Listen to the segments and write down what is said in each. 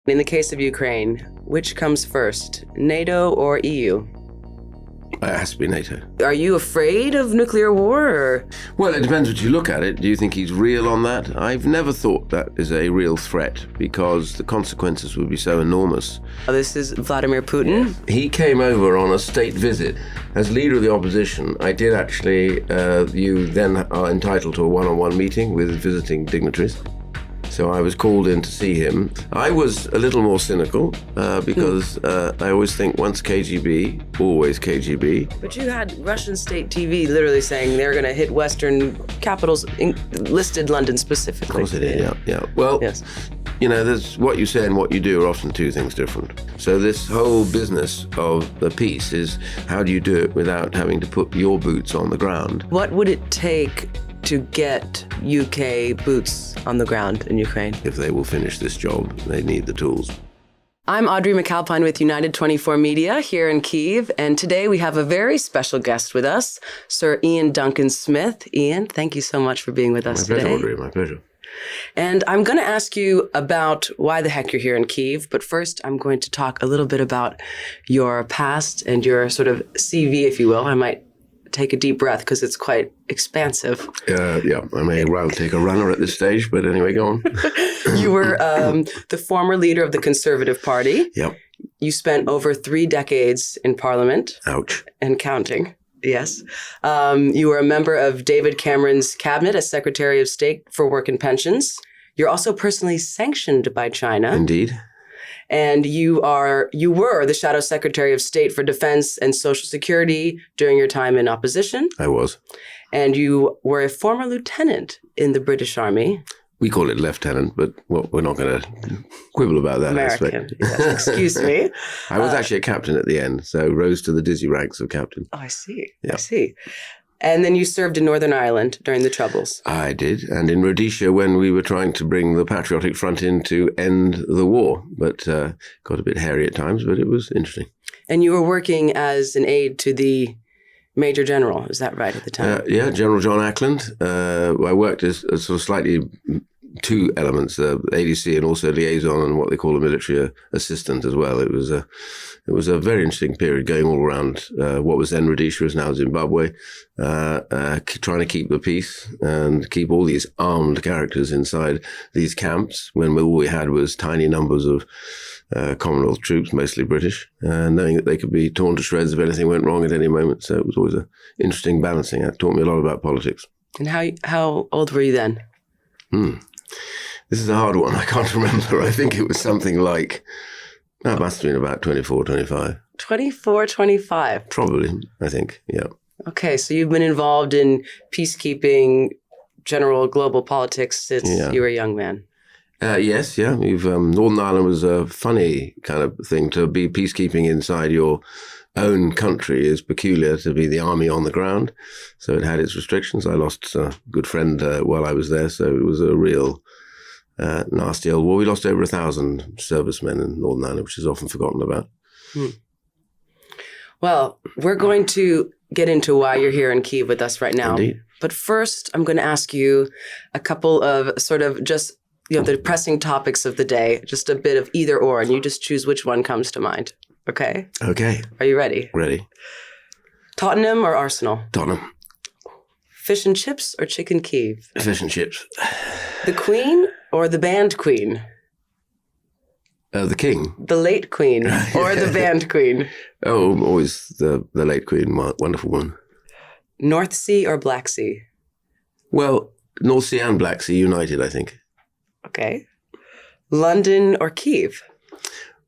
In the case of Ukraine, which comes first, NATO or EU? It has to be NATO. Are you afraid of nuclear war? Or? Well, it depends what you look at it. Do you think he's real on that? I've never thought that is a real threat because the consequences would be so enormous. This is Vladimir Putin. He came over on a state visit. As leader of the opposition, I did actually, you then are entitled to a one-on-one meeting with visiting dignitaries. So I was called in to see him. I was a little more cynical because I always think once KGB, always KGB. But you had Russian state TV literally saying they're going to hit Western capitals, listed London specifically. Of course it is, yeah. Well, yes. You know, there's what you say and what you do are often two things different. So this whole business of the peace is how do you do it without having to put your boots on the ground? What would it take to get UK boots on the ground in Ukraine? If they will finish this job, they need the tools. I'm Audrey McAlpine with United 24 Media here in Kyiv, and today we have a very special guest with us, Sir Iain Duncan Smith. Iain, thank you so much for being with us today. My pleasure, Audrey, my pleasure. And I'm going to ask you about why the heck you're here in Kyiv, but first I'm going to talk a little bit about your past and your sort of CV, if you will. I might take a deep breath because it's quite expansive. Yeah, I may take a runner at this stage, but anyway, go on. You were the former leader of the Conservative Party. Yep. You spent over 3 decades in Parliament. Ouch. And counting. Yes. You were a member of David Cameron's cabinet as Secretary of State for Work and Pensions. You're also personally sanctioned by China. Indeed. And you were the Shadow Secretary of State for Defense and Social Security during your time in opposition. I was. And you were a former lieutenant in the British Army. We call it lieutenant, but we're not going to quibble about that American. Yes, excuse me. I was actually a captain at the end, so rose to the dizzy ranks of captain. Oh, I see. Yeah. I see. And then you served in Northern Ireland during the Troubles. I did. And in Rhodesia when we were trying to bring the Patriotic Front in to end the war. But got a bit hairy at times, but it was interesting. And you were working as an aide to the Major General, is that right at the time? Yeah, General John Ackland. I worked as a sort of slightly two elements, ADC and also liaison and what they call a military assistant as well. It was a very interesting period going all around what was then Rhodesia is now Zimbabwe, trying to keep the peace and keep all these armed characters inside these camps when all we had was tiny numbers of Commonwealth troops, mostly British, knowing that they could be torn to shreds if anything went wrong at any moment. So it was always an interesting balancing act. Taught me a lot about politics. And how old were you then? This is a hard one. I can't remember. I think it was something like, that must have been about 24, 25. 24, 25? Probably, I think, yeah. Okay, so you've been involved in peacekeeping, general global politics since you were a young man. Yes, yeah. Northern Ireland was a funny kind of thing. To be peacekeeping inside your own country is peculiar to be the army on the ground. So it had its restrictions. I lost a good friend while I was there. So it was a real nasty old war. We lost over 1,000 servicemen in Northern Ireland, which is often forgotten about. Well, we're going to get into why you're here in Kyiv with us right now. Indeed. But first, I'm going to ask you a couple of sort of just, the pressing topics of the day, just a bit of either or, and you just choose which one comes to mind. Okay? Okay. Are you ready? Ready. Tottenham or Arsenal? Tottenham. Fish and chips or chicken Kyiv? Fish and chips. The Queen or the band Queen? The King. The late Queen or the band Queen? Oh, always the late Queen, wonderful one. North Sea or Black Sea? Well, North Sea and Black Sea united, I think. Okay. London or Kyiv?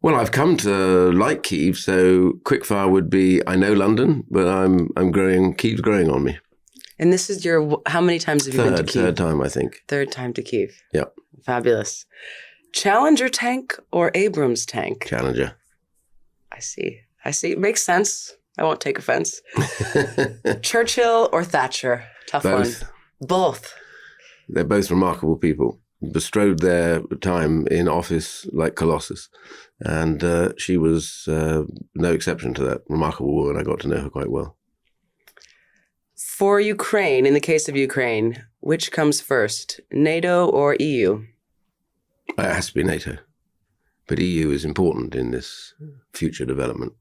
Well, I've come to like Kyiv, so quickfire would be, I know London, but I'm growing, Kyiv's growing on me. And this is how many times have you been to Kyiv? Third time, I think. Third time to Kyiv. Yeah. Fabulous. Challenger tank or Abrams tank? Challenger. I see. It makes sense. I won't take offense. Churchill or Thatcher? Tough Both. one. Both. They're both remarkable people. Bestrode their time in office like Colossus. And she was no exception to that. Remarkable woman. I got to know her quite well. For Ukraine, in the case of Ukraine, which comes first, NATO or EU? It has to be NATO. But EU is important in this future development.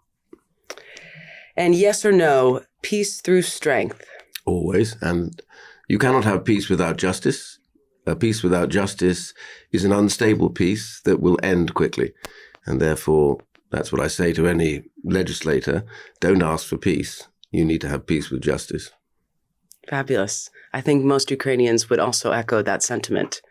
And yes or no, peace through strength? Always. And you cannot have peace without justice. A peace without justice is an unstable peace that will end quickly. And therefore, that's what I say to any legislator. Don't ask for peace. You need to have peace with justice. Fabulous. I think most Ukrainians would also echo that sentiment.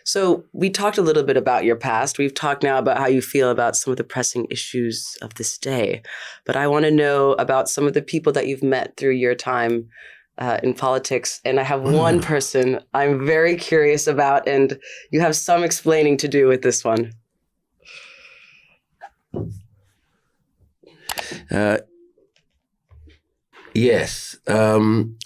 So we talked a little bit about your past. We've talked now about how you feel about some of the pressing issues of this day. But I want to know about some of the people that you've met through your time in politics. And I have one person I'm very curious about, and you have some explaining to do with this one. Yes.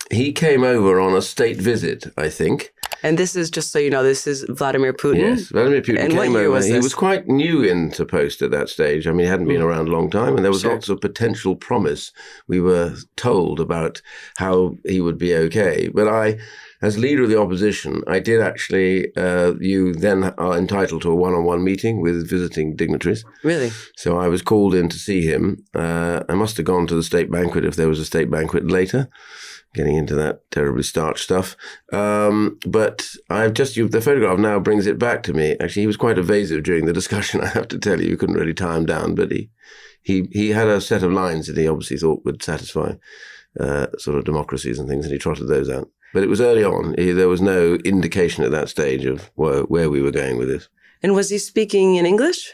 He came over on a state visit, I think. And this is, just so you know, this is Vladimir Putin? Yes, Vladimir Putin and came over. He was quite new into post at that stage. I mean, he hadn't been around a long time, and there was lots of potential promise. We were told about how he would be okay. But I, as leader of the opposition, I did actually, you then are entitled to a one-on-one meeting with visiting dignitaries. Really? So I was called in to see him. I must have gone to the state banquet if there was a state banquet later. Getting into that terribly starched stuff. But I've just, the photograph now brings it back to me. Actually, he was quite evasive during the discussion, I have to tell you. You couldn't really tie him down, but he had a set of lines that he obviously thought would satisfy sort of democracies and things, and he trotted those out. But it was early on. There was no indication at that stage of where we were going with this. And was he speaking in English?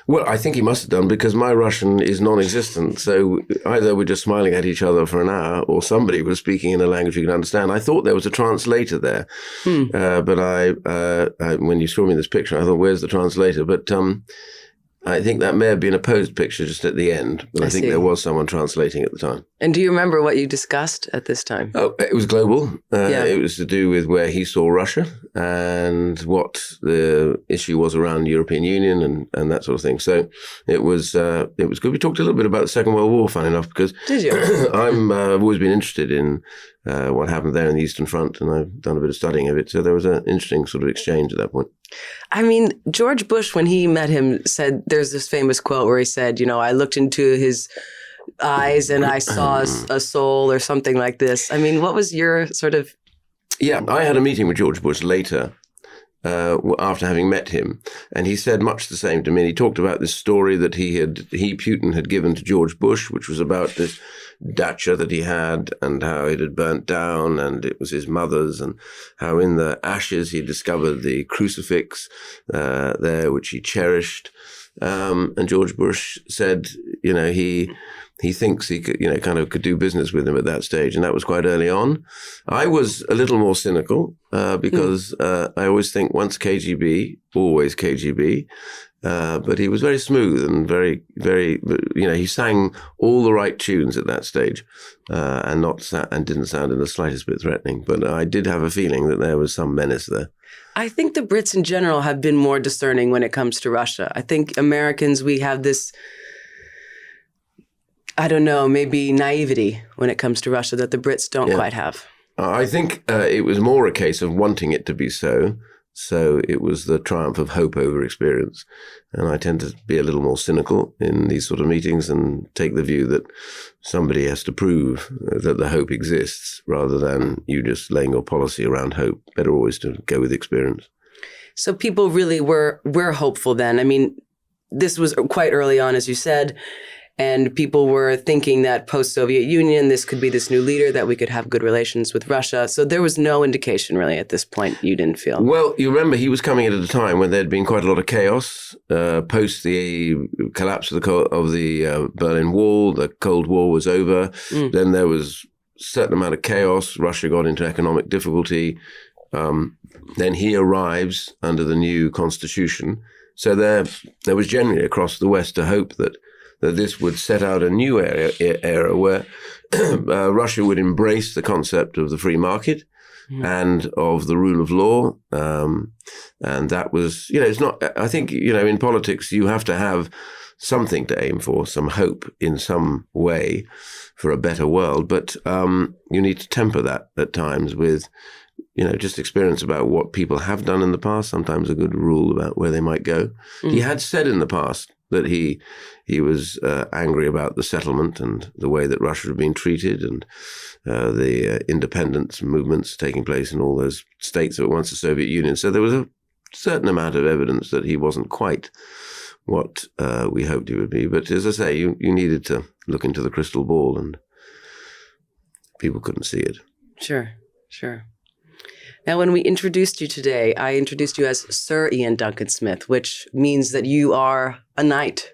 Well, I think he must have done, because my Russian is non-existent. So either we're just smiling at each other for an hour, or somebody was speaking in a language you could understand. I thought there was a translator there. But I when you saw me in this picture, I thought, where's the translator? But I think that may have been a posed picture just at the end. But I think there was someone translating at the time. And do you remember what you discussed at this time? Oh, it was global. It was to do with where he saw Russia and what the issue was around the European Union and that sort of thing. So it was good. We talked a little bit about the Second World War, funny enough, because did you? I've always been interested in what happened there in the Eastern Front, and I've done a bit of studying of it. So there was an interesting sort of exchange at that point. I mean, George Bush, when he met him, said, there's this famous quote where he said, you know, I looked into his eyes and I saw a soul, or something like this. I mean, what was your sort of... Yeah, I had a meeting with George Bush later, after having met him, and he said much the same to me. He talked about this story that Putin had given to George Bush, which was about this dacha that he had and how it had burnt down, and it was his mother's, and how in the ashes he discovered the crucifix there, which he cherished. And George Bush said, you know, he thinks he could, you know, kind of could do business with him at that stage. And that was quite early on. I was a little more cynical because I always think once KGB, always KGB. But he was very smooth and very, very, you know, he sang all the right tunes at that stage and didn't sound in the slightest bit threatening. But I did have a feeling that there was some menace there. I think the Brits in general have been more discerning when it comes to Russia. I think Americans, we have this, I don't know, maybe naivety when it comes to Russia that the Brits don't quite have. I think it was more a case of wanting it to be so. So it was the triumph of hope over experience. And I tend to be a little more cynical in these sort of meetings and take the view that somebody has to prove that the hope exists rather than you just laying your policy around hope. Better always to go with experience. So people really were hopeful then. I mean, this was quite early on, as you said. And people were thinking that post-Soviet Union, this could be this new leader, that we could have good relations with Russia. So there was no indication really at this point, you didn't feel. Well, you remember he was coming in at a time when there had been quite a lot of chaos post the collapse of the Berlin Wall. The Cold War was over. Then there was a certain amount of chaos. Russia got into economic difficulty. Then he arrives under the new constitution. So there was generally across the West a hope that this would set out a new era where Russia would embrace the concept of the free market and of the rule of law. And that was, you know, it's not, I think, you know, in politics, you have to have something to aim for, some hope in some way for a better world. But you need to temper that at times with just experience about what people have done in the past, sometimes a good rule about where they might go. He had said in the past that he was angry about the settlement and the way that Russia had been treated, and the independence movements taking place in all those states that were once the Soviet Union. So there was a certain amount of evidence that he wasn't quite what we hoped he would be. But as I say, you needed to look into the crystal ball, and people couldn't see it. Sure. Now, when we introduced you today, I introduced you as Sir Iain Duncan Smith, which means that you are a knight.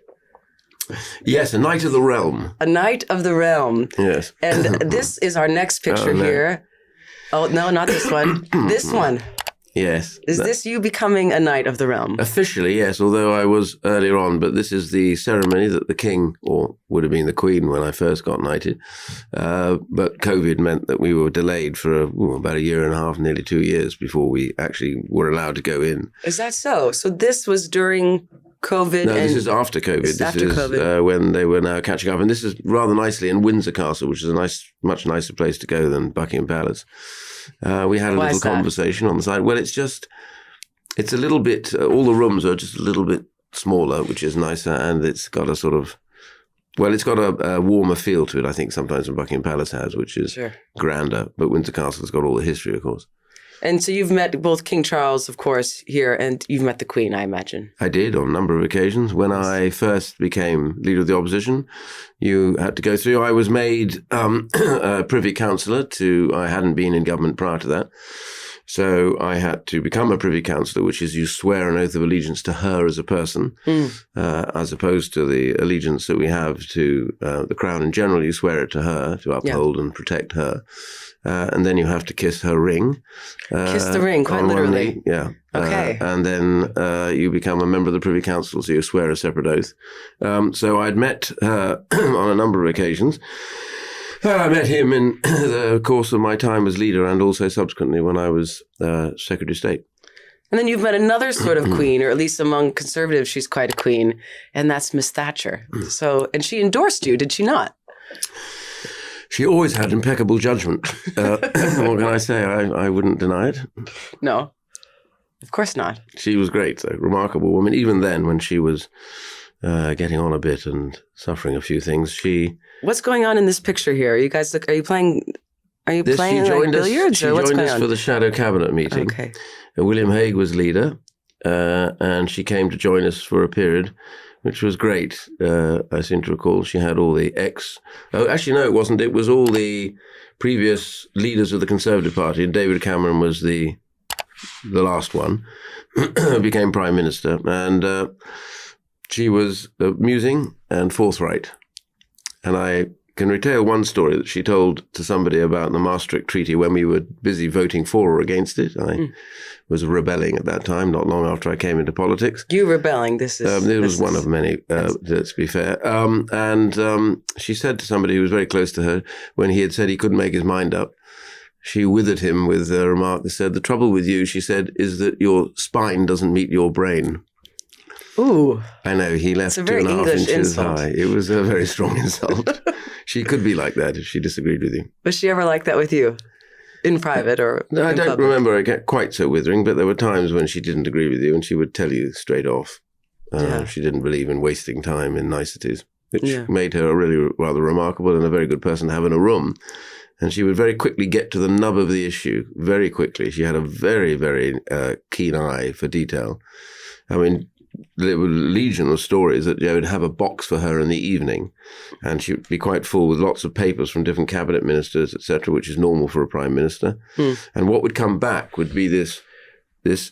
Yes, a knight of the realm. A knight of the realm. Yes. And this is our next picture here. Oh, no, not this one. This one. Yes. Is this you becoming a knight of the realm? Officially, yes, although I was earlier on, but this is the ceremony that the king, or would have been the queen when I first got knighted. But COVID meant that we were delayed for about a year and a half, nearly 2 years before we actually were allowed to go in. Is that so? So this was during COVID? No, this is after COVID. This after is COVID. when they were now catching up. And this is rather nicely in Windsor Castle, which is a much nicer place to go than Buckingham Palace. We had a little conversation on the side. Well, it's a little bit, all the rooms are just a little bit smaller, which is nicer. And it's got a sort of, it's got a warmer feel to it, I think, sometimes than Buckingham Palace has, which is grander. But Windsor Castle's got all the history, of course. And so you've met both King Charles, of course, here, and you've met the Queen, I imagine. I did on a number of occasions. When I first became leader of the opposition, you had to go through. I was made a Privy Councillor I hadn't been in government prior to that. So I had to become a Privy Councillor, which is you swear an oath of allegiance to her as a person, as opposed to the allegiance that we have to the Crown in general. You swear it to her to uphold and protect her. And then you have to kiss her ring. Kiss the ring, quite literally. Yeah. Okay. And then you become a member of the Privy Council, so you swear a separate oath. So I'd met her on a number of occasions. I met him in the course of my time as leader, and also subsequently when I was Secretary of State. And then you've met another sort of queen, or at least among conservatives, she's quite a queen, and that's Miss Thatcher. And she endorsed you, did she not? She always had impeccable judgment. What can I say? I wouldn't deny it. No, of course not. She was great, a remarkable woman. Even then, when she was getting on a bit and suffering a few things, What's going on in this picture here? Are you guys? Are you playing? Are you playing like billiards? She joined us for the shadow cabinet meeting. Okay. William Hague was leader, and she came to join us for a period, which was great. I seem to recall she had all the actually, no, it wasn't. It was all the previous leaders of the Conservative Party, and David Cameron was the last one, became Prime Minister. And she was amusing and forthright. And I can retail one story that she told to somebody about the Maastricht Treaty when we were busy voting for or against it. I was rebelling at that time, not long after I came into politics. You rebelling, this is... it was one of many, let's be fair. And she said to somebody who was very close to her, when he had said he couldn't make his mind up, she withered him with a remark that said, "The trouble with you," she said, "is that your spine doesn't meet your brain." Ooh. I know, he left 2.5 inches insult. high. It was a very strong insult. She could be like that if she disagreed with you. Was she ever like that with you? In private or No, I in don't public? remember her get quite so withering, but there were times when she didn't agree with you and she would tell you straight off. She didn't believe in wasting time in niceties, which made her a really rather remarkable and a very good person to have in a room. And she would very quickly get to the nub of the issue, very quickly. She had a very, very keen eye for detail. I mean, there were a legion of stories that they would have a box for her in the evening, and she would be quite full with lots of papers from different cabinet ministers, etc., which is normal for a prime minister. And what would come back would be this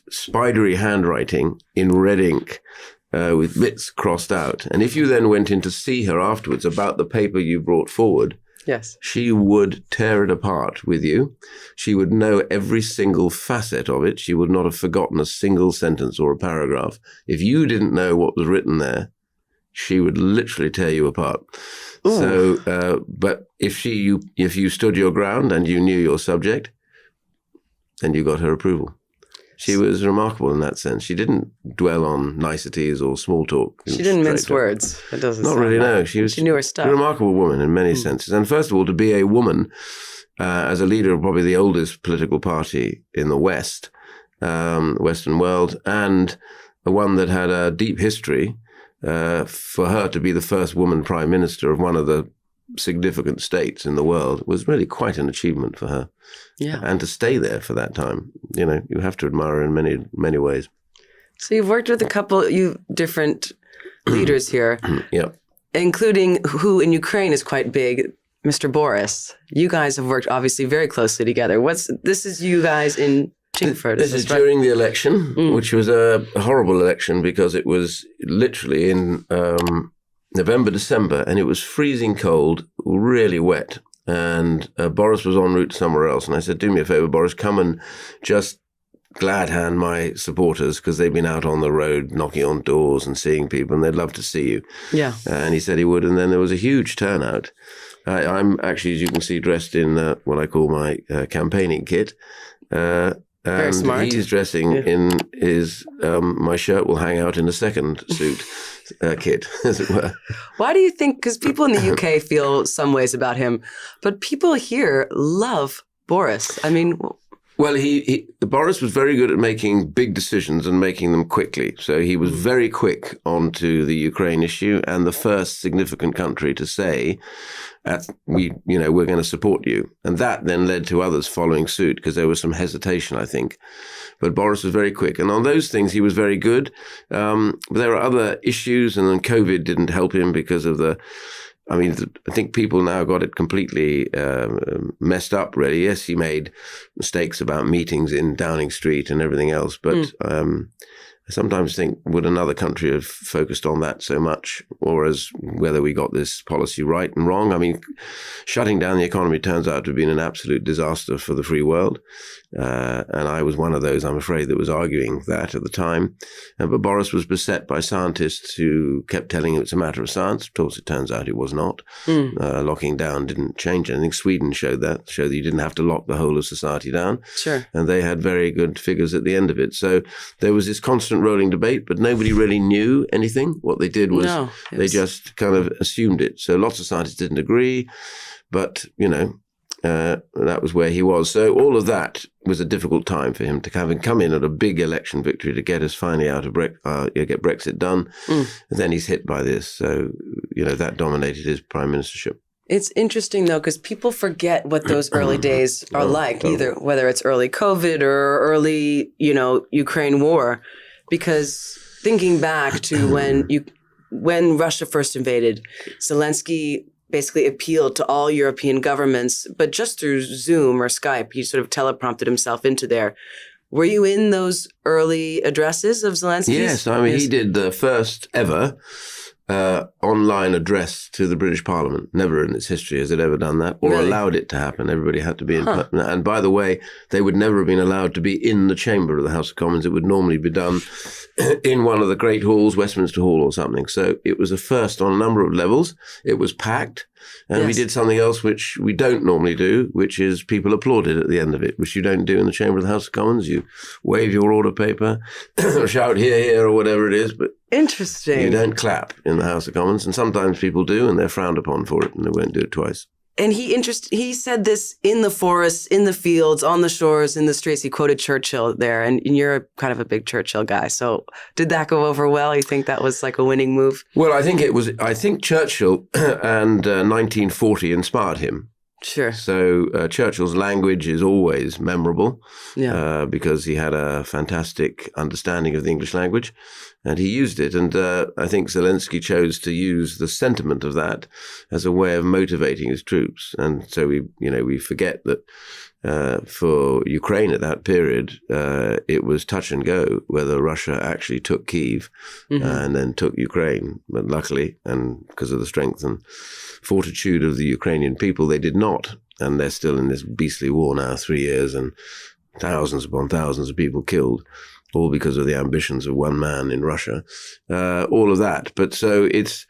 spidery handwriting in red ink with bits crossed out. And if you then went in to see her afterwards about the paper you brought forward, yes, she would tear it apart with you. She would know every single facet of it. She would not have forgotten a single sentence or a paragraph. If you didn't know what was written there, she would literally tear you apart. Ooh. So, but if you stood your ground and you knew your subject, then you got her approval. She was remarkable in that sense. She didn't dwell on niceties or small talk. She didn't mince words. It doesn't. Not really. No, she knew her stuff. A remarkable woman in many senses. And first of all, to be a woman as a leader of probably the oldest political party in the West, Western world, and one that had a deep history. For her to be the first woman prime minister of one of the significant states in the world was really quite an achievement for her. Yeah. And to stay there for that time, you have to admire her in many, many ways. So you've worked with a couple different leaders here. Yeah. Including who in Ukraine is quite big, Mr. Boris. You guys have worked obviously very closely together. This is you guys in Chingford. This is during the election, which was a horrible election because it was literally in November, December, and it was freezing cold, really wet. And Boris was en route somewhere else. And I said, do me a favor, Boris, come and just glad hand my supporters because they've been out on the road knocking on doors and seeing people and they'd love to see you. Yeah. And he said he would. And then there was a huge turnout. I'm actually, as you can see, dressed in what I call my campaigning kit. Very smart. He's dressing in his, my shirt will hang out in a second suit kit, as it were. Why do you think, because people in the UK feel some ways about him, but people here love Boris. I mean... Well, Boris was very good at making big decisions and making them quickly. So he was very quick onto the Ukraine issue and the first significant country to say, we're going to support you. And that then led to others following suit because there was some hesitation, I think. But Boris was very quick. And on those things, he was very good. But there were other issues, and then COVID didn't help him because of I think people now got it completely messed up, really. Yes, he made mistakes about meetings in Downing Street and everything else, but I sometimes think, would another country have focused on that so much, or as whether we got this policy right and wrong? I mean, shutting down the economy turns out to have been an absolute disaster for the free world. And I was one of those, I'm afraid, that was arguing that at the time. But Boris was beset by scientists who kept telling him it's a matter of science. Of course, it turns out it was not. Locking down didn't change anything. Sweden showed that you didn't have to lock the whole of society down. Sure. And they had very good figures at the end of it. So there was this constant rolling debate, but nobody really knew anything. What they did was they just kind of assumed it. So lots of scientists didn't agree, but, that was where he was. So all of that was a difficult time for him to come in at a big election victory to get us finally out of get Brexit done. And then he's hit by this. So, that dominated his prime ministership. It's interesting, though, because people forget what those early days are like, either whether it's early COVID or early, Ukraine war. Because thinking back to when Russia first invaded, Zelensky basically appealed to all European governments, but just through Zoom or Skype, he sort of teleprompted himself into there. Were you in those early addresses of Zelensky's? Yes, he did the first ever online address to the British Parliament. Never in its history has it ever done that or allowed it to happen. Everybody had to be in. And by the way, they would never have been allowed to be in the chamber of the House of Commons. It would normally be done in one of the great halls, Westminster Hall or something. So it was a first on a number of levels. It was packed. And we did something else which we don't normally do, which is people applauded at the end of it, which you don't do in the chamber of the House of Commons. You wave your order paper, shout hear, hear, or whatever it is, but interesting. You don't clap in the House of Commons. And sometimes people do, and they're frowned upon for it, and they won't do it twice. And he said this in the forests, in the fields, on the shores, in the streets. He quoted Churchill there, and you're kind of a big Churchill guy. So did that go over well? You think that was like a winning move? Well, I think Churchill and 1940 inspired him. Sure. So Churchill's language is always memorable because he had a fantastic understanding of the English language and he used it. And I think Zelensky chose to use the sentiment of that as a way of motivating his troops. And so we forget that for Ukraine at that period, it was touch and go whether Russia actually took Kyiv and then took Ukraine. But luckily, and because of the strength and fortitude of the Ukrainian people, they did not. And they're still in this beastly war now, 3 years, and thousands upon thousands of people killed, all because of the ambitions of one man in Russia. All of that. But so it's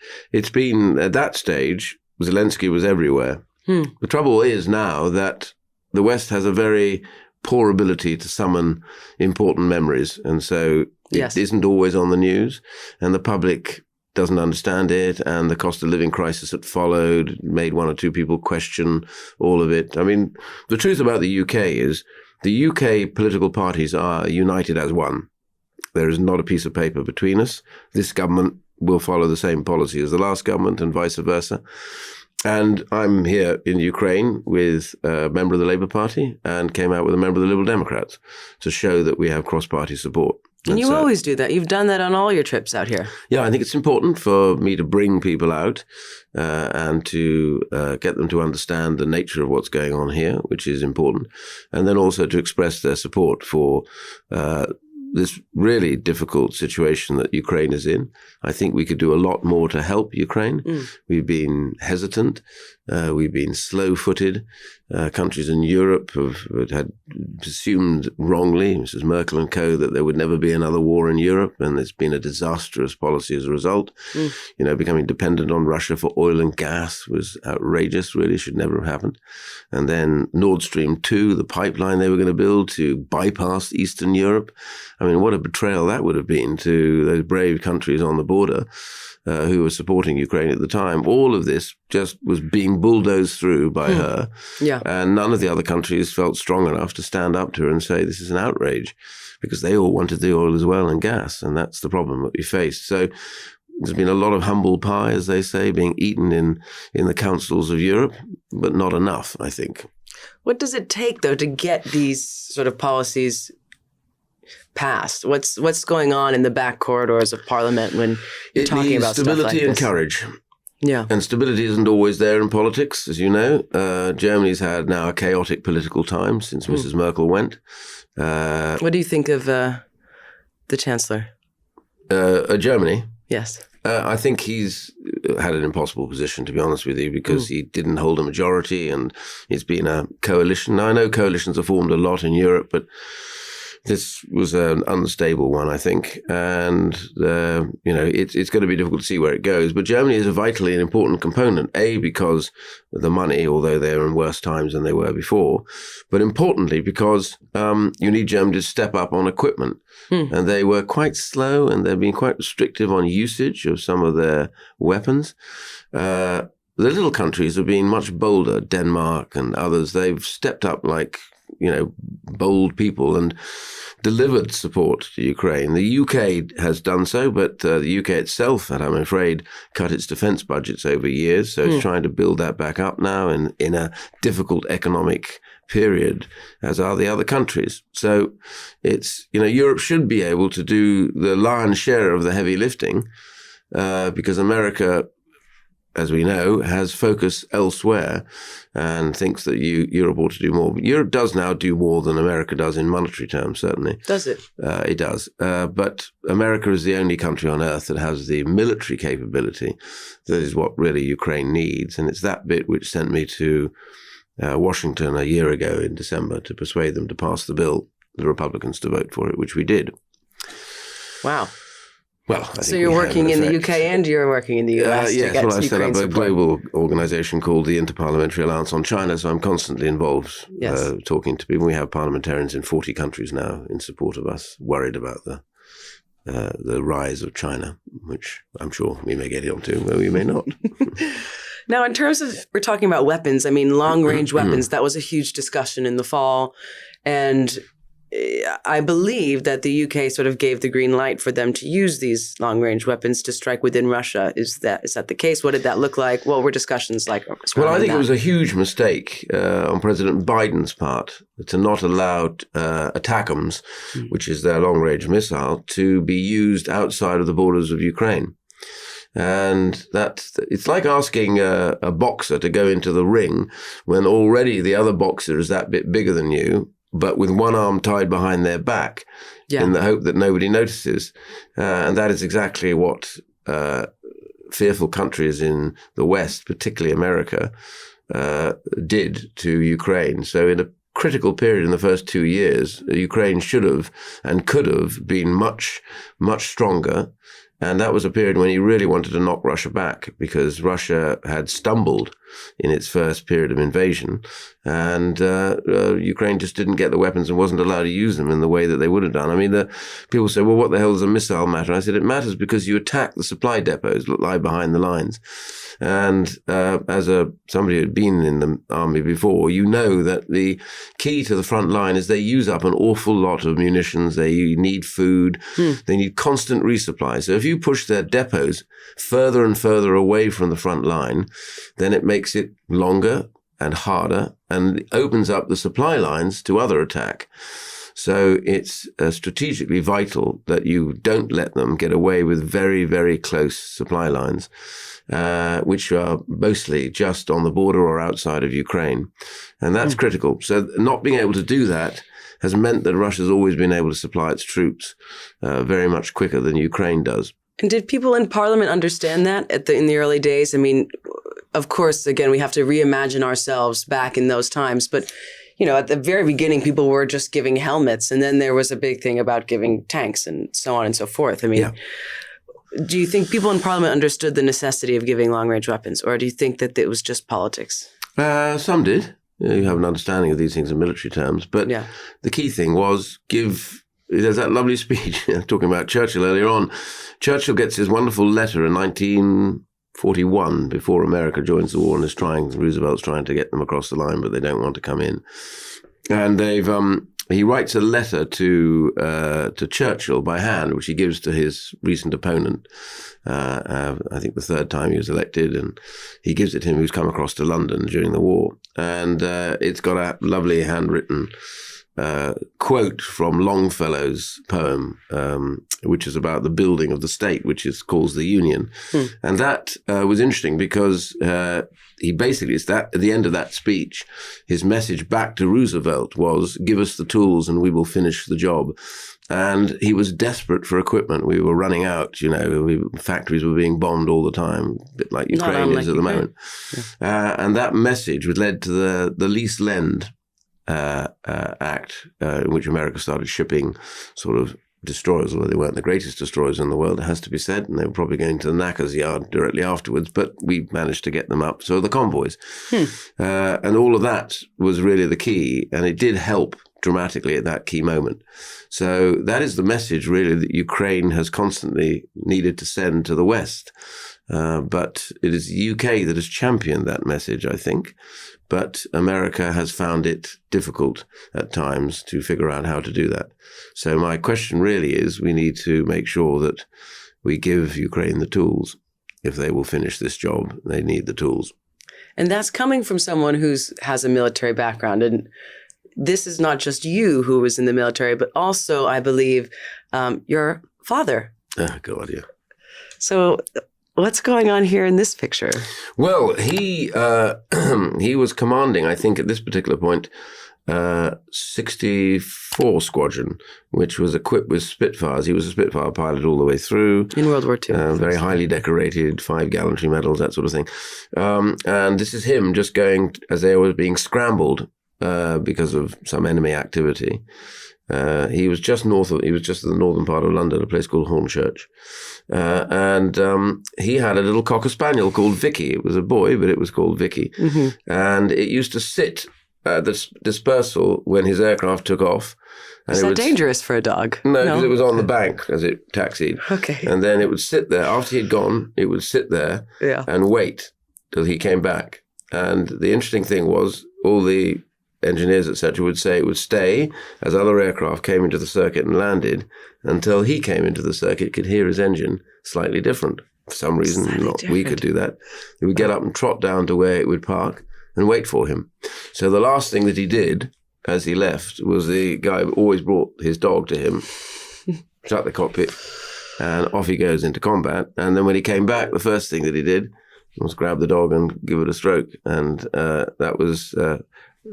been, at that stage, Zelensky was everywhere. The trouble is now that the West has a very poor ability to summon important memories. And so it isn't always on the news, and the public doesn't understand it, and the cost of living crisis that followed made one or two people question all of it. I mean, the truth about the UK is the UK political parties are united as one. There is not a piece of paper between us. This government will follow the same policy as the last government and vice versa. And I'm here in Ukraine with a member of the Labour Party and came out with a member of the Liberal Democrats to show that we have cross-party support. And you always do that. You've done that on all your trips out here. Yeah, I think it's important for me to bring people out and to get them to understand the nature of what's going on here, which is important, and then also to express their support for this really difficult situation that Ukraine is in. I think we could do a lot more to help Ukraine. We've been hesitant. We've been slow-footed. Countries in Europe had assumed wrongly, Mrs. Merkel and co., that there would never be another war in Europe, and it's been a disastrous policy as a result. Becoming dependent on Russia for oil and gas was outrageous, really, should never have happened. And then Nord Stream 2, the pipeline they were going to build to bypass Eastern Europe. I mean, what a betrayal that would have been to those brave countries on the border who were supporting Ukraine at the time. All of this just was being bulldozed through by her. Yeah. And none of the other countries felt strong enough to stand up to her and say, this is an outrage, because they all wanted the oil as well and gas. And that's the problem that we faced. So there's been a lot of humble pie, as they say, being eaten in the councils of Europe, but not enough, I think. What does it take, though, to get these sort of policies passed? What's going on in the back corridors of Parliament when you're talking about stuff like this? Stability and courage. Yeah. And stability isn't always there in politics, as you know. Germany's had now a chaotic political time since Mrs. Merkel went. What do you think of the Chancellor? Germany? Yes. I think he's had an impossible position, to be honest with you, because he didn't hold a majority, and it's been a coalition. Now, I know coalitions are formed a lot in Europe, but this was an unstable one, I think. And, it's going to be difficult to see where it goes. But Germany is a vitally and important component, A, because of the money, although they're in worse times than they were before. But importantly, because you need Germany to step up on equipment. And they were quite slow, and they've been quite restrictive on usage of some of their weapons. The little countries have been much bolder, Denmark and others. They've stepped up like, bold people and delivered support to Ukraine. The UK has done so, but the UK itself had, I'm afraid, cut its defense budgets over years. So it's trying to build that back up now in a difficult economic period, as are the other countries. So it's, Europe should be able to do the lion's share of the heavy lifting because America, as we know, has focus elsewhere and thinks that Europe ought to do more. But Europe does now do more than America does in monetary terms, certainly. Does it? It does. But America is the only country on earth that has the military capability. That is what really Ukraine needs. And it's that bit which sent me to Washington a year ago in December to persuade them to pass the bill, the Republicans to vote for it, which we did. Wow. Well, I think so you're working in the UK and you're working in the US. Yes, to get I set up a support. global organization called the Interparliamentary Alliance on China, so I'm constantly involved talking to people. We have parliamentarians in 40 countries now in support of us, worried about the rise of China, which I'm sure we may get onto, but we may not. Now, in terms of, we're talking about weapons, I mean, long-range weapons, that was a huge discussion in the fall. And I believe that the UK sort of gave the green light for them to use these long-range weapons to strike within Russia. Is that the case? What did that look like? What were discussions like? Well, I think it was a huge mistake on President Biden's part to not allow ATACMS, which is their long-range missile, to be used outside of the borders of Ukraine. And it's like asking a boxer to go into the ring when already the other boxer is that bit bigger than you, but with one arm tied behind their back in the hope that nobody notices. And that is exactly what fearful countries in the West, particularly America, did to Ukraine. So in a critical period in the first 2 years, Ukraine should have and could have been much, much stronger. And that was a period when he really wanted to knock Russia back because Russia had stumbled in its first period of invasion. And Ukraine just didn't get the weapons and wasn't allowed to use them in the way that they would have done. I mean, people say, well, what the hell does a missile matter? I said, it matters because you attack the supply depots that lie behind the lines. And as somebody who had been in the army before, you know that the key to the front line is they use up an awful lot of munitions. They need food. They need constant resupply. So if you push their depots further and further away from the front line, then it makes it longer and harder and opens up the supply lines to other attack. So it's strategically vital that you don't let them get away with very, very close supply lines, which are mostly just on the border or outside of Ukraine. And that's critical. So not being able to do that has meant that Russia's always been able to supply its troops very much quicker than Ukraine does. And did people in Parliament understand that in the early days? I mean, of course, again, we have to reimagine ourselves back in those times. But, at the very beginning, people were just giving helmets. And then there was a big thing about giving tanks and so on and so forth. I mean, do you think people in Parliament understood the necessity of giving long-range weapons? Or do you think that it was just politics? Some did. You have an understanding of these things in military terms. But the key thing was there's that lovely speech, talking about Churchill earlier on. Churchill gets his wonderful letter in 1941 before America joins the war and Roosevelt's trying to get them across the line, but they don't want to come in. And he writes a letter to Churchill by hand, which he gives to his recent opponent. I think the third time he was elected, and he gives it to him who's come across to London during the war. And it's got a lovely handwritten quote from Longfellow's poem, which is about the building of the state, which calls the Union. And that was interesting because he basically, at the end of that speech, his message back to Roosevelt was, give us the tools and we will finish the job. And he was desperate for equipment. We were running out, factories were being bombed all the time, a bit like Ukraine is at the moment. And that message led to the Lease Lend Act, in which America started shipping sort of destroyers, although they weren't the greatest destroyers in the world, it has to be said, and they were probably going to the knacker's yard directly afterwards, but we managed to get them up. So the convoys. And all of that was really the key, and it did help dramatically at that key moment. So that is the message, really, that Ukraine has constantly needed to send to the West. But it is the UK that has championed that message, I think. But America has found it difficult at times to figure out how to do that. So my question really is, we need to make sure that we give Ukraine the tools. If they will finish this job, they need the tools. And that's coming from someone who has a military background. And this is not just you who was in the military, but also, I believe, your father. Oh, God, yeah. So what's going on here in this picture? Well, he was commanding, I think, at this particular point, 64 Squadron, which was equipped with Spitfires. He was a Spitfire pilot all the way through. In World War II. Very highly decorated, 5 gallantry medals, that sort of thing. And this is him just going, as they were being scrambled because of some enemy activity. He was just at the northern part of London, a place called Hornchurch. And he had a little Cocker Spaniel called Vicky. It was a boy, but it was called Vicky. And it used to sit at the dispersal when his aircraft took off. Is that dangerous for a dog? No, because it was on the bank as it taxied. Okay. And then it would sit there. After he'd gone, it would sit there and wait till he came back. And the interesting thing was all the engineers, etc., would say it would stay as other aircraft came into the circuit and landed until he came into the circuit, could hear his engine slightly different. For some reason, we could do that. He would get up and trot down to where it would park and wait for him. So the last thing that he did as he left was the guy always brought his dog to him, shut the cockpit, and off he goes into combat. And then when he came back, the first thing that he did was grab the dog and give it a stroke. And that was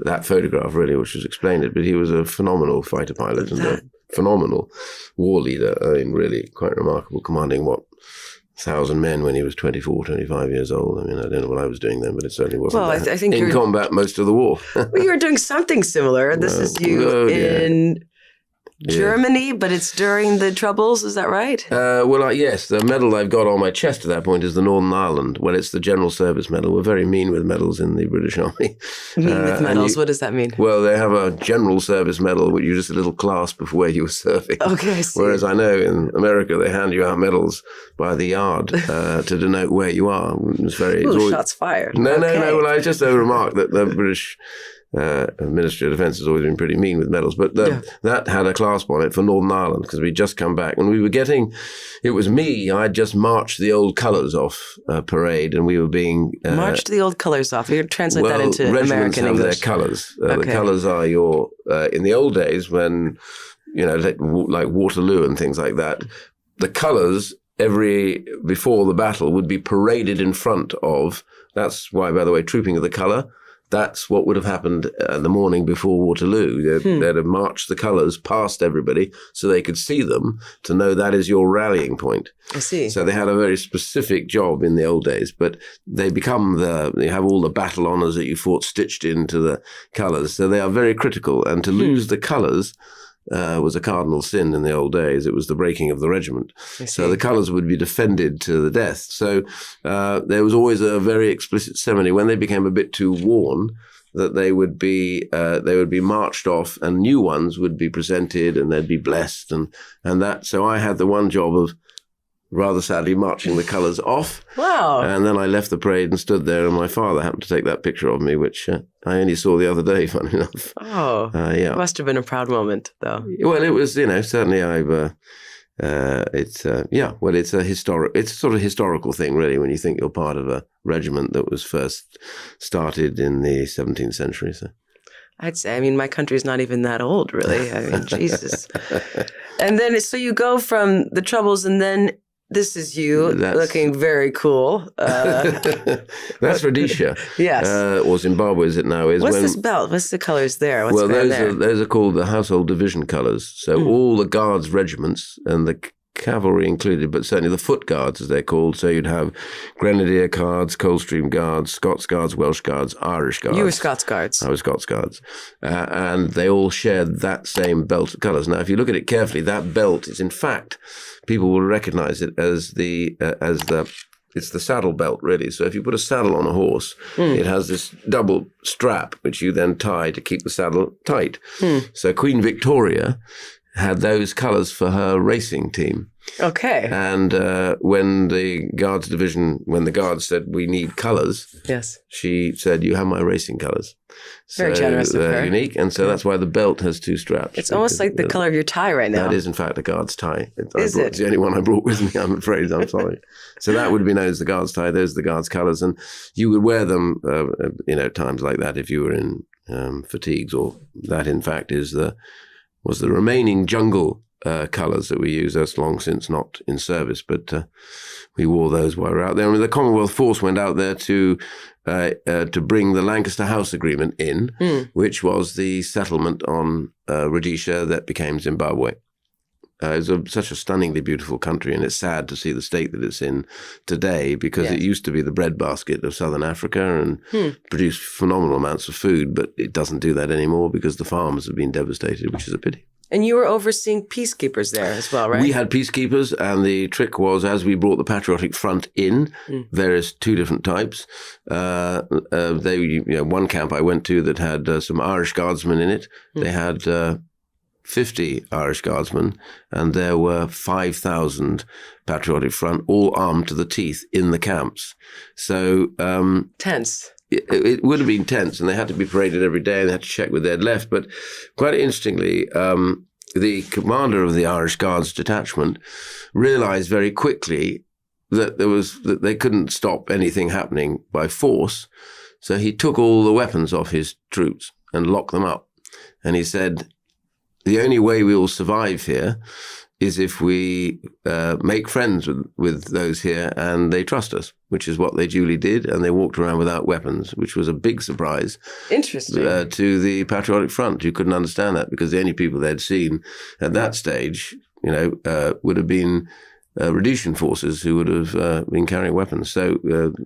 that photograph, really, which has explained it. But he was a phenomenal fighter pilot and a phenomenal war leader. I mean, really quite remarkable, commanding 1,000 men when he was 24, 25 years old. I mean, I don't know what I was doing then, but it certainly wasn't I think in combat most of the war. Well, you were doing something similar. This is you Germany, but it's during the Troubles. Is that right? Yes. The medal I've got on my chest at that point is the Northern Ireland. Well, it's the General Service Medal. We're very mean with medals in the British Army. Mean with medals? What does that mean? Well, they have a General Service Medal, which is just a little clasp of where you were serving. Okay, I see. Whereas I know in America they hand you out medals by the yard to denote where you are. It's always, shots fired. No. Well, I just remarked that the British Ministry of Defence has always been pretty mean with medals, but that had a clasp on it for Northern Ireland because we'd just come back and we were it was me, I'd just marched the old colours off parade and we were being... marched the old colours off. You translate that into American English. Their colours. The colours are your... in the old days when, like Waterloo and things like that, the colours before the battle would be paraded in front of... That's why, by the way, trooping of the colour... That's what would have happened the morning before Waterloo. They'd have marched the colours past everybody so they could see them to know that is your rallying point. I see. So they had a very specific job in the old days, but they have all the battle honours that you fought stitched into the colours. So they are very critical. And to lose the colours was a cardinal sin in the old days. It was the breaking of the regiment. So the colours would be defended to the death. So there was always a very explicit ceremony when they became a bit too worn that they would be marched off and new ones would be presented and they'd be blessed and that. So I had the one job of rather sadly marching the colours off. Wow. And then I left the parade and stood there and my father happened to take that picture of me, which I only saw the other day, funny enough. Oh, yeah. It must have been a proud moment, though. Well, it was, certainly it's a sort of historical thing, really, when you think you're part of a regiment that was first started in the 17th century. So. I'd say, my country's not even that old, really. Jesus. And then, so you go from the Troubles and then this is you looking very cool. That's Rhodesia. Yes. Or Zimbabwe, as it now is. What's this belt? What's the colors there? What's those are called the household division colors. So all the guards regiments and the cavalry included, but certainly the foot guards, as they're called. So you'd have Grenadier Guards, Coldstream Guards, Scots Guards, Welsh Guards, Irish Guards. You were Scots Guards. I was Scots Guards. And they all shared that same belt of colours. Now, if you look at it carefully, that belt is, in fact, people will recognise it as it's the saddle belt, really. So if you put a saddle on a horse, it has this double strap, which you then tie to keep the saddle tight. So Queen Victoria had those colours for her racing team. Okay. And when the guards said, we need colours, yes, she said, you have my racing colours. Very generous of her. Unique. And so that's why the belt has two straps. It's almost like the color of your tie right now. That is, in fact, a guard's tie. Is it? It's the only one I brought with me, I'm afraid. I'm sorry. So that would be known as the guard's tie. Those are the guard's colours. And you would wear them, times like that if you were in fatigues, or that, in fact, was the remaining jungle colours that we use. That's long since not in service, but we wore those while we were out there. The Commonwealth Force went out there to bring the Lancaster House Agreement in, which was the settlement on Rhodesia that became Zimbabwe. It's such a stunningly beautiful country, and it's sad to see the state that it's in today because it used to be the breadbasket of southern Africa and produced phenomenal amounts of food, but it doesn't do that anymore because the farms have been devastated, which is a pity. And you were overseeing peacekeepers there as well, right? We had peacekeepers, and the trick was, as we brought the Patriotic Front in, various two different types. One camp I went to that had some Irish Guardsmen in it. They had 50 Irish Guardsmen, and there were 5,000 Patriotic Front, all armed to the teeth in the camps. So tense. It would have been tense, and they had to be paraded every day, and they had to check where they'd left. But quite interestingly, the commander of the Irish Guards detachment realized very quickly that they couldn't stop anything happening by force. So he took all the weapons off his troops and locked them up. And he said, the only way we will survive here is if we make friends with those here and they trust us, which is what they duly did. And they walked around without weapons, which was a big surprise. Interesting. To the Patriotic Front. You couldn't understand that because the only people they'd seen at that stage, would have been Rhodesian forces who would have been carrying weapons. So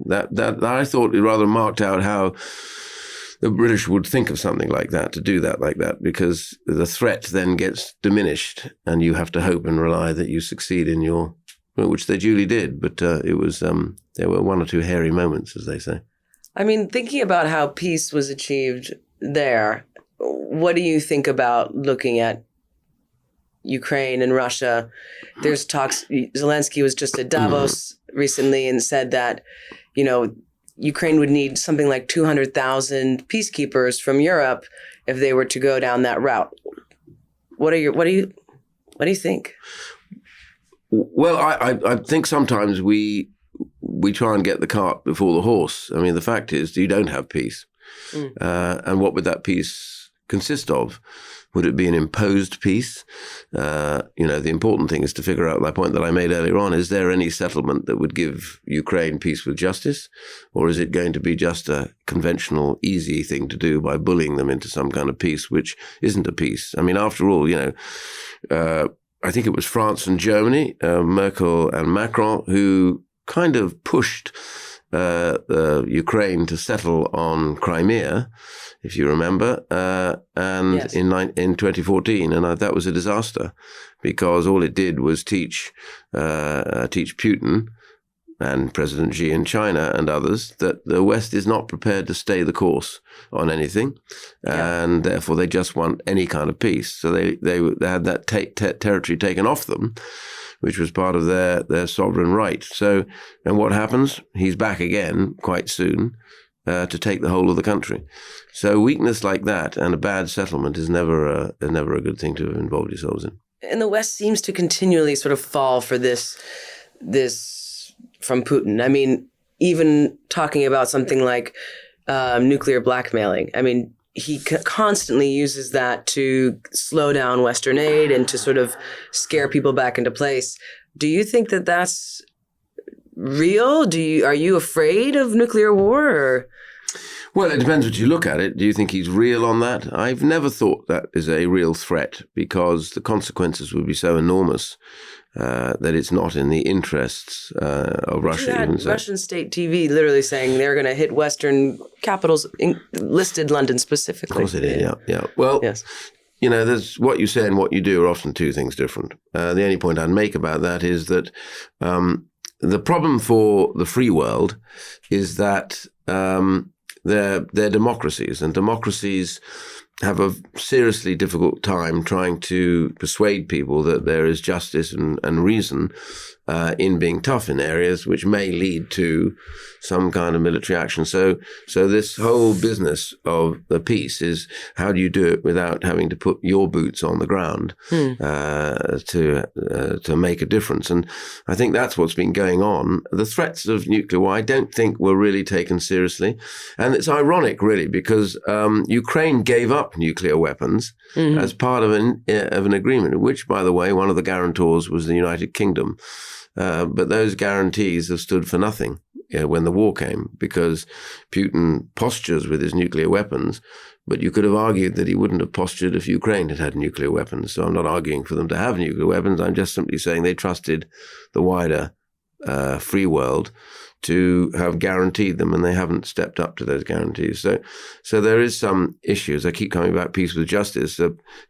that I thought it rather marked out how the British would think of something like that, to do that like that, because the threat then gets diminished and you have to hope and rely that you succeed in your, which they duly did. But it was, there were one or two hairy moments, as they say. I mean, thinking about how peace was achieved there, what do you think about looking at Ukraine and Russia? There's talks, Zelensky was just at Davos recently and said that, you know, Ukraine would need something like 200,000 peacekeepers from Europe if they were to go down that route. What do you think? Well, I think sometimes we try and get the cart before the horse. I mean, the fact is you don't have peace. And what would that peace consist of? Would it be an imposed peace? The important thing is to figure out, the point that I made earlier on, is there any settlement that would give Ukraine peace with justice? Or is it going to be just a conventional, easy thing to do by bullying them into some kind of peace, which isn't a peace? I mean, after all, I think it was France and Germany, Merkel and Macron, who kind of pushed Ukraine to settle on Crimea, if you remember, yes. in 2014, and that was a disaster, because all it did was teach Putin and President Xi in China and others that the West is not prepared to stay the course on anything, and therefore they just want any kind of peace. So they had that territory taken off them, which was part of their sovereign right. So, and what happens? He's back again quite soon to take the whole of the country. So weakness like that and a bad settlement is never a good thing to have involved yourselves in. And the West seems to continually sort of fall for this from Putin. I mean, even talking about something like nuclear blackmailing. I mean, he constantly uses that to slow down Western aid and to sort of scare people back into place. Do you think that that's real? Are you afraid of nuclear war? Or? Well, it depends what you look at it. Do you think he's real on that? I've never thought that is a real threat, because the consequences would be so enormous that it's not in the interests of Russia. You had Russian state TV literally saying they're going to hit Western capitals, listed London specifically. Of course it is, yeah. Well, yes. There's what you say and what you do are often two things different. The only point I'd make about that is that the problem for the free world is that they're democracies, and democracies have a seriously difficult time trying to persuade people that there is justice and reason in being tough in areas which may lead to some kind of military action. So this whole business of the peace is, how do you do it without having to put your boots on the ground to make a difference? And I think that's what's been going on. The threats of nuclear war, I don't think, were really taken seriously. And it's ironic, really, because Ukraine gave up nuclear weapons as part of an agreement, which, by the way, one of the guarantors was the United Kingdom. But those guarantees have stood for nothing when the war came, because Putin postures with his nuclear weapons, but you could have argued that he wouldn't have postured if Ukraine had nuclear weapons. So I'm not arguing for them to have nuclear weapons. I'm just simply saying they trusted the wider free world to have guaranteed them, and they haven't stepped up to those guarantees. So there is some issues. I keep coming back, peace with justice.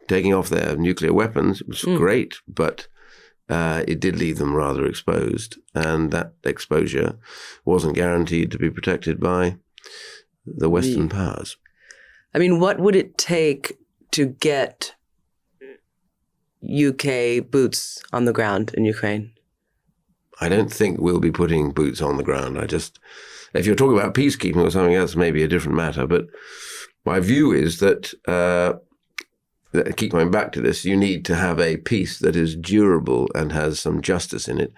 Taking off their nuclear weapons was great, but it did leave them rather exposed, and that exposure wasn't guaranteed to be protected by the Western powers. I mean, what would it take to get UK boots on the ground in Ukraine? I don't think we'll be putting boots on the ground. If you're talking about peacekeeping or something else, maybe a different matter. But my view is that, I keep coming back to this, you need to have a peace that is durable and has some justice in it,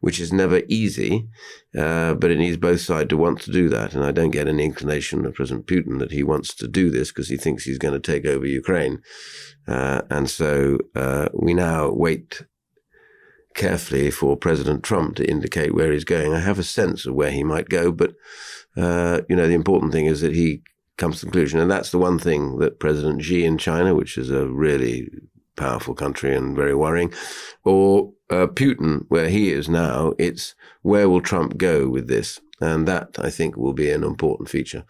which is never easy, but it needs both sides to want to do that. And I don't get any inclination of President Putin that he wants to do this because he thinks he's going to take over Ukraine. And so we now wait carefully for President Trump to indicate where he's going. I have a sense of where he might go, but the important thing is that he comes to the conclusion. And that's the one thing that President Xi in China, which is a really powerful country and very worrying, or Putin, where he is now, it's where will Trump go with this? And that, I think, will be an important feature.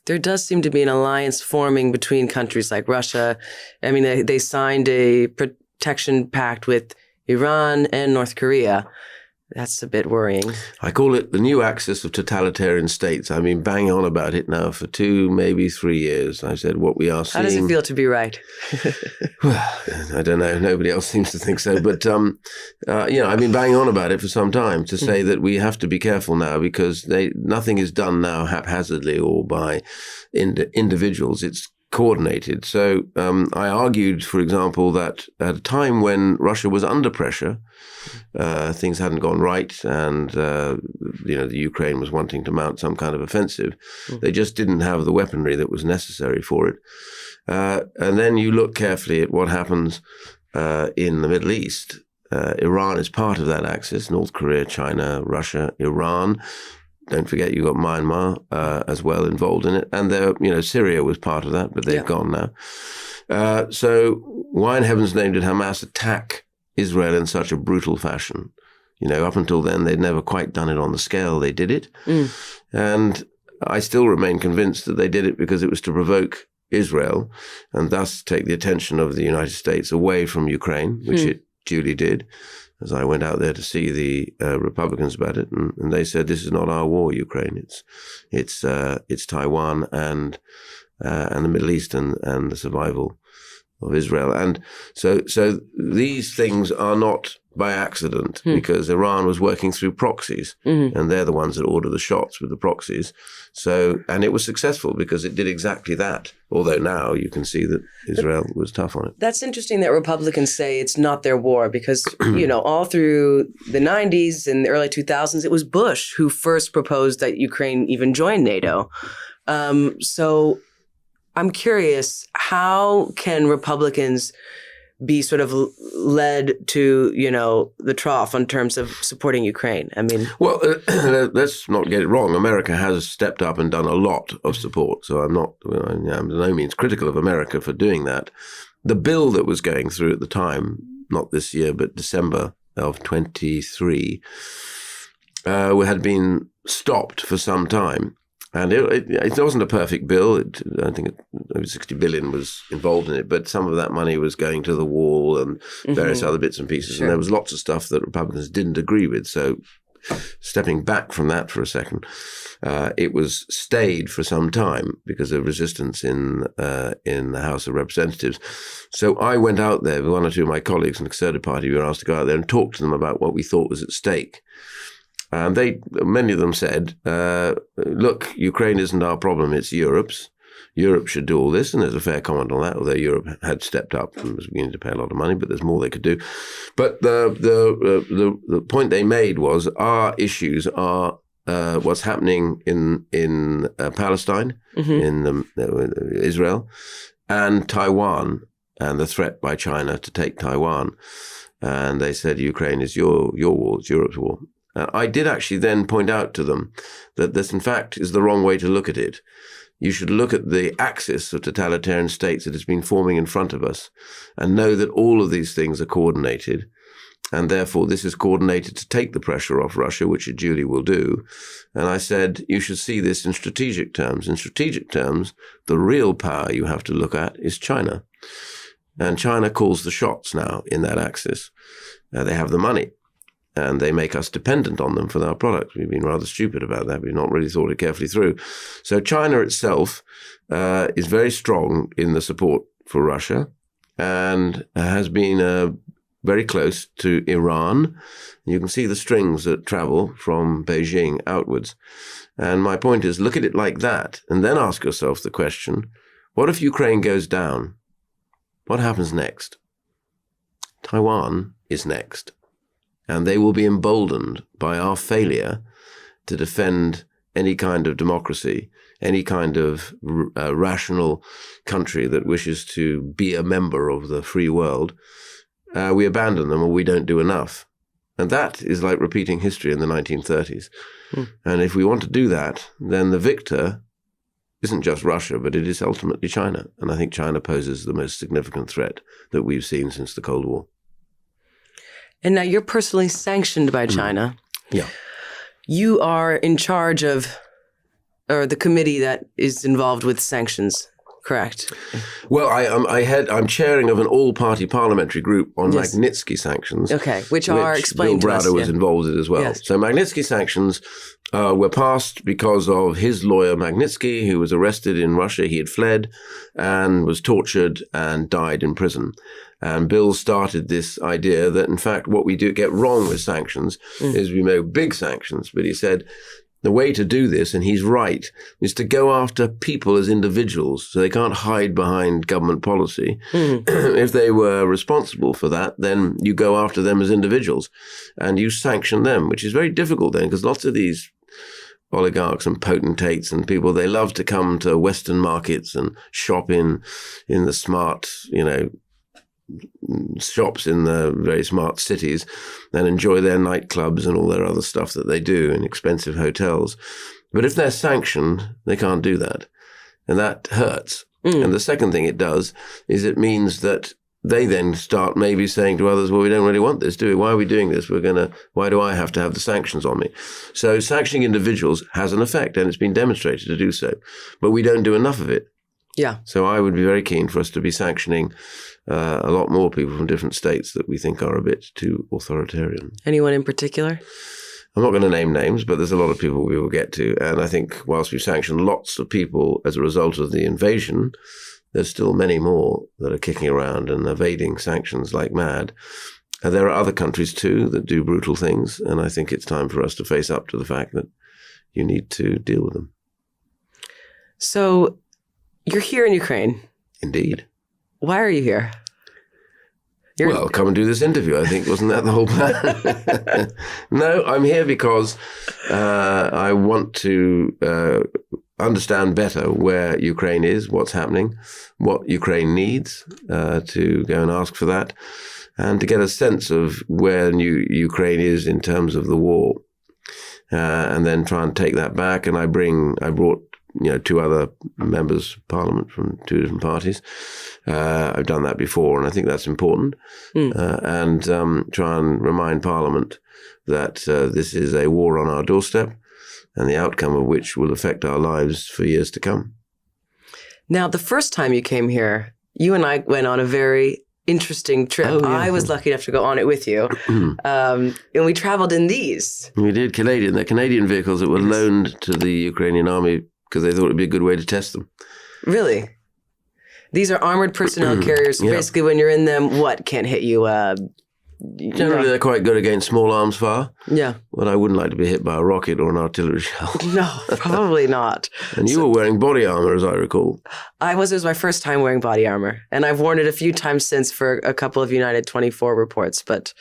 there does seem to be an alliance forming between countries like Russia. I mean, they signed a protection pact with Iran and North Korea. That's a bit worrying. I call it the new axis of totalitarian states. I've been banging on about it now for 2, maybe 3 years. I said what we are seeing. How does it feel to be right? Well, I don't know. Nobody else seems to think so. But, I've been banging on about it for some time to say that we have to be careful now because nothing is done now haphazardly or by individuals. It's coordinated. So I argued, for example, that at a time when Russia was under pressure, things hadn't gone right, and the Ukraine was wanting to mount some kind of offensive. They just didn't have the weaponry that was necessary for it. And then you look carefully at what happens in the Middle East. Iran is part of that axis: North Korea, China, Russia, Iran. Don't forget, you got Myanmar as well involved in it, and Syria was part of that, but they've gone now. So why in heaven's name did Hamas attack Israel in such a brutal fashion? Up until then, they'd never quite done it on the scale they did it, and I still remain convinced that they did it because it was to provoke Israel, and thus take the attention of the United States away from Ukraine, which it duly did. As I went out there to see the Republicans about it, and they said, "This is not our war, Ukraine. It's Taiwan and the Middle East and the survival of Israel." And so these things are not by accident because Iran was working through proxies, and they're the ones that order the shots with the proxies. And it was successful because it did exactly that. Although now you can see that Israel was tough on it. That's interesting that Republicans say it's not their war because, all through the 90s and the early 2000s, it was Bush who first proposed that Ukraine even join NATO. So I'm curious, how can Republicans be sort of led to, the trough in terms of supporting Ukraine? I mean, well, let's not get it wrong. America has stepped up and done a lot of support. So I'm by no means critical of America for doing that. The bill that was going through at the time, not this year, but December of 23, had been stopped for some time. And it wasn't a perfect bill. I think over 60 billion was involved in it, but some of that money was going to the wall and various other bits and pieces. Sure. And there was lots of stuff that Republicans didn't agree with. So stepping back from that for a second, it was stayed for some time because of resistance in the House of Representatives. So I went out there with one or two of my colleagues in the Conservative Party. We were asked to go out there and talk to them about what we thought was at stake. And many of them said, look, Ukraine isn't our problem, it's Europe's. Europe should do all this, and there's a fair comment on that, although Europe had stepped up and was beginning to pay a lot of money, but there's more they could do. But the point they made was our issues are what's happening in Palestine, in Israel, and Taiwan, and the threat by China to take Taiwan. And they said, Ukraine is your war, it's Europe's war. I did actually then point out to them that this, in fact, is the wrong way to look at it. You should look at the axis of totalitarian states that has been forming in front of us and know that all of these things are coordinated. And therefore, this is coordinated to take the pressure off Russia, which it duly will do. And I said, you should see this in strategic terms. In strategic terms, the real power you have to look at is China. And China calls the shots now in that axis. They have the money. And they make us dependent on them for our products. We've been rather stupid about that. We've not really thought it carefully through. So China itself is very strong in the support for Russia and has been very close to Iran. You can see the strings that travel from Beijing outwards. And my point is, look at it like that and then ask yourself the question, what if Ukraine goes down? What happens next? Taiwan is next. And they will be emboldened by our failure to defend any kind of democracy, any kind of rational country that wishes to be a member of the free world. We abandon them or we don't do enough. And that is like repeating history in the 1930s. And if we want to do that, then the victor isn't just Russia, but it is ultimately China. And I think China poses the most significant threat that we've seen since the Cold War. And now you're personally sanctioned by China. Yeah. You are in charge of or the committee that is involved with sanctions, correct? Well, I'm chairing of an all-party parliamentary group on Yes. Magnitsky sanctions. Okay, which are explained Bill to us. Browder was involved in as well. Yes. So Magnitsky sanctions were passed because of his lawyer Magnitsky, who was arrested in Russia. He had fled and was tortured and died in prison. And Bill started this idea that, in fact, what we do get wrong with sanctions is we make big sanctions. But he said, the way to do this, and he's right, is to go after people as individuals, so they can't hide behind government policy. If they were responsible for that, then you go after them as individuals and you sanction them, which is very difficult then, because lots of these oligarchs and potentates and people, they love to come to Western markets and shop in the smart, shops in the very smart cities and enjoy their nightclubs and all their other stuff that they do in expensive hotels. But if they're sanctioned, they can't do that. And that hurts. And the second thing it does is it means that they then start maybe saying to others, well, we don't really want this, do we? Why are we doing this? Why do I have to have the sanctions on me? So sanctioning individuals has an effect, and it's been demonstrated to do so. But we don't do enough of it. Yeah. So I would be very keen for us to be sanctioning a lot more people from different states that we think are a bit too authoritarian. Anyone in particular? I'm not going to name names, but there's a lot of people we will get to. And I think whilst we've sanctioned lots of people as a result of the invasion, there's still many more that are kicking around and evading sanctions like mad. And there are other countries too that do brutal things. And I think it's time for us to face up to the fact that you need to deal with them. So you're here in Ukraine. Indeed. Why are you here? Well, come and do this interview, I think. Wasn't that the whole plan? No, I'm here because I want to understand better where Ukraine is, what's happening, what Ukraine needs to go and ask for that, and to get a sense of where Ukraine is in terms of the war, and then try and take that back. And I brought two other members of parliament from two different parties. I've done that before, and I think that's important. And try and remind Parliament that this is a war on our doorstep, and the outcome of which will affect our lives for years to come. Now, the first time you came here, you and I went on a very interesting trip. Oh, yeah. I was lucky enough to go on it with you. And we traveled in these. We did. They're Canadian vehicles that were loaned to the Ukrainian army because they thought it would be a good way to test them. Really? These are armored personnel carriers. So basically, when you're in them, what can't hit you? Generally, they're quite good against small arms fire. Yeah. But I wouldn't like to be hit by a rocket or an artillery shell. No, probably not. And you were wearing body armor, as I recall. It was my first time wearing body armor. And I've worn it a few times since for a couple of United 24 reports. But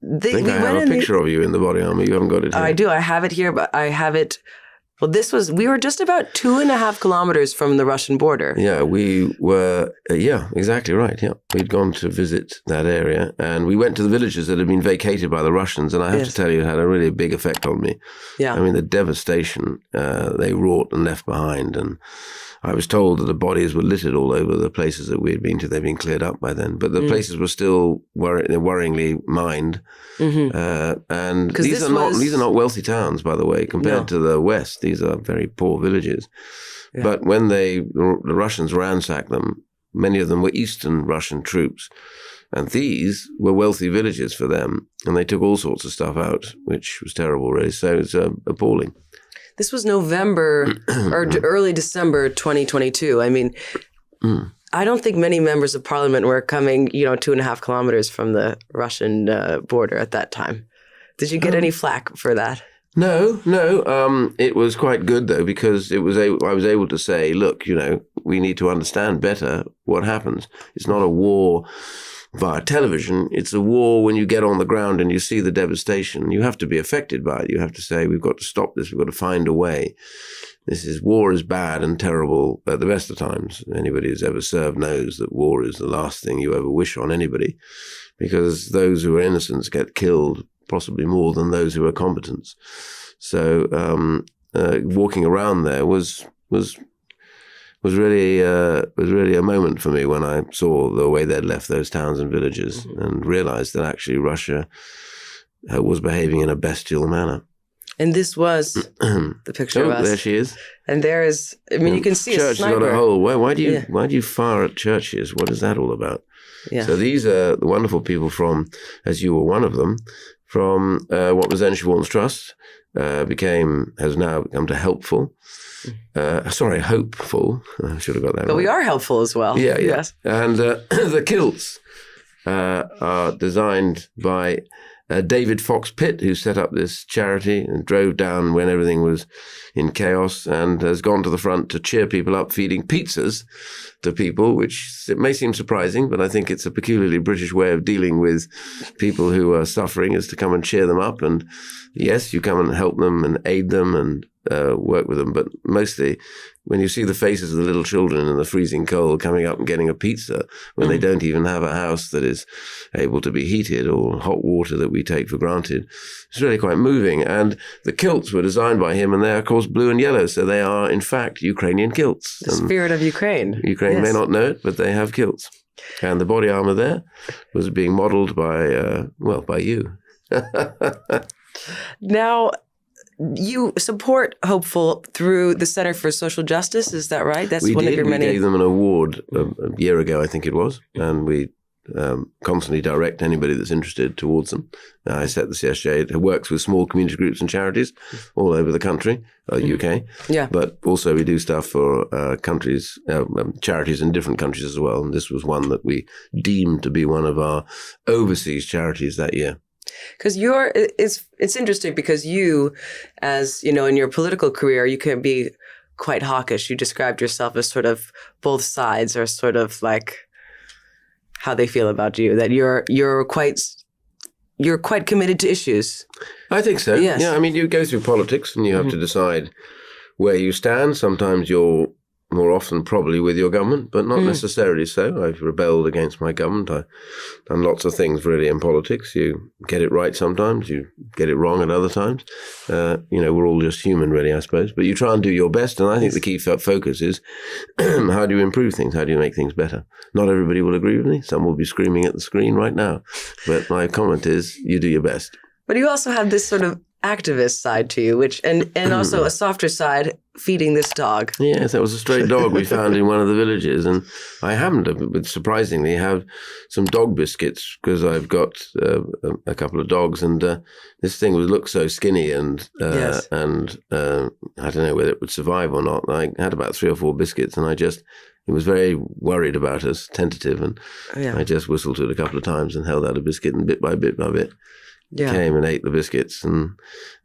I think I have a picture of you in the body armor. You haven't got it here. I do. I have it here, but I have it. Well, we were just about 2.5 kilometers from the Russian border. Yeah, we were, exactly right, yeah. We'd gone to visit that area, and we went to the villages that had been vacated by the Russians, and I have to tell you, it had a really big effect on me. Yeah. I mean, the devastation they wrought and left behind, and I was told that the bodies were littered all over the places that we had been to. They'd been cleared up by then, but the places were still worryingly mined. And these are not wealthy towns, by the way, compared to the West. These are very poor villages. Yeah. But when the Russians ransacked them, many of them were Eastern Russian troops. And these were wealthy villages for them. And they took all sorts of stuff out, which was terrible, really. So it's appalling. This was November or early December 2022. I mean, I don't think many members of parliament were coming, 2.5 kilometers from the Russian border at that time. Did you get any flack for that? No. It was quite good, though, because I was able to say, look, we need to understand better what happens. It's not a war via television. It's a war when you get on the ground and you see the devastation. You have to be affected by it. You have to say, we've got to stop this. We've got to find a way. War is bad and terrible at the best of times. Anybody who's ever served knows that war is the last thing you ever wish on anybody, because those who are innocents get killed possibly more than those who are combatants. So walking around there was really a moment for me when I saw the way they'd left those towns and villages and realized that actually Russia was behaving in a bestial manner. And this was the picture of us. There she is. And there is, I mean, you can see church a sniper. Got a hole. Why do you fire at churches? What is that all about? Yeah. So these are the wonderful people from, as you were one of them, from what was then Siobhan's Trust, has now become to Helpful. Hopeful. I should have got that right. But we are helpful as well. Yeah. Yes. And the kilts are designed by David Fox Pitt, who set up this charity and drove down when everything was in chaos and has gone to the front to cheer people up, feeding pizzas to people, which it may seem surprising, but I think it's a peculiarly British way of dealing with people who are suffering, is to come and cheer them up. And yes, you come and help them and aid them and work with them. But mostly when you see the faces of the little children in the freezing cold coming up and getting a pizza when they don't even have a house that is able to be heated or hot water that we take for granted, it's really quite moving. And the kilts were designed by him, and they are, of course, blue and yellow. So they are, in fact, Ukrainian kilts. The spirit of Ukraine. Ukraine may not know it, but they have kilts. And the body armor there was being modeled by you. Now, you support Hopeful through the Center for Social Justice, is that right? That's one of your many. We gave them an award a year ago, I think it was, and we constantly direct anybody that's interested towards them. I set the CSJ. It works with small community groups and charities all over the country, UK. Yeah. But also we do stuff for countries, charities in different countries as well. And this was one that we deemed to be one of our overseas charities that year. Because it's interesting because you, as you know, in your political career, you can be quite hawkish. You described yourself as sort of both sides, or sort of like how they feel about you. That you're quite committed to issues. I think so. Yes. Yeah. I mean, you go through politics and you have to decide where you stand. Sometimes you're more often probably with your government, but not necessarily so. I've rebelled against my government. I've done lots of things really in politics. You get it right sometimes, you get it wrong at other times. We're all just human really, I suppose. But you try and do your best, and I think the key focus is how do you improve things? How do you make things better? Not everybody will agree with me. Some will be screaming at the screen right now. But my comment is you do your best. But you also have this sort of activist side to you, which and also a softer side, feeding this dog. Yes, that was a stray dog we found in one of the villages, and I happened to, surprisingly, have some dog biscuits because I've got a couple of dogs, and this thing looked so skinny, and Yes. and I don't know whether it would survive or not. I had about 3 or 4 biscuits, and it was very worried about us, tentative, and I just whistled to it a couple of times and held out a biscuit, and bit by bit, came and ate the biscuits. And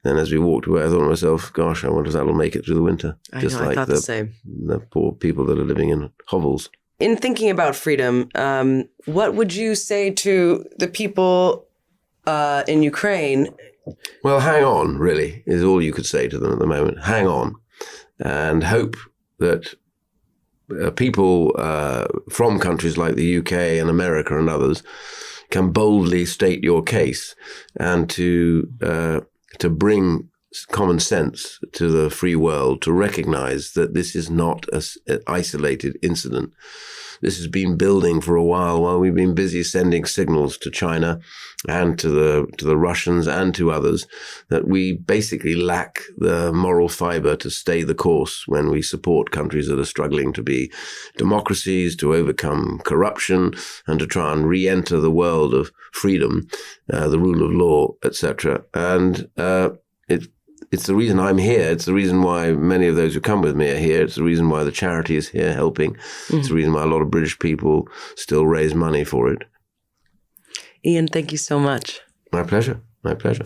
then as we walked away, I thought to myself, gosh, I wonder if that'll make it through the winter. I thought the same. The poor people that are living in hovels. In thinking about freedom, what would you say to the people in Ukraine? Well, hang on, really, is all you could say to them at the moment. Hang on. And hope that people from countries like the UK and America and others can boldly state your case, and to bring common sense to the free world, to recognize that this is not an isolated incident. This has been building for a while we've been busy sending signals to China and to the Russians and to others that we basically lack the moral fiber to stay the course when we support countries that are struggling to be democracies, to overcome corruption, and to try and re-enter the world of freedom, the rule of law, etc. And it's the reason I'm here. It's the reason why many of those who come with me are here. It's the reason why the charity is here helping. It's the reason why a lot of British people still raise money for it. Iain, thank you so much. My pleasure. My pleasure.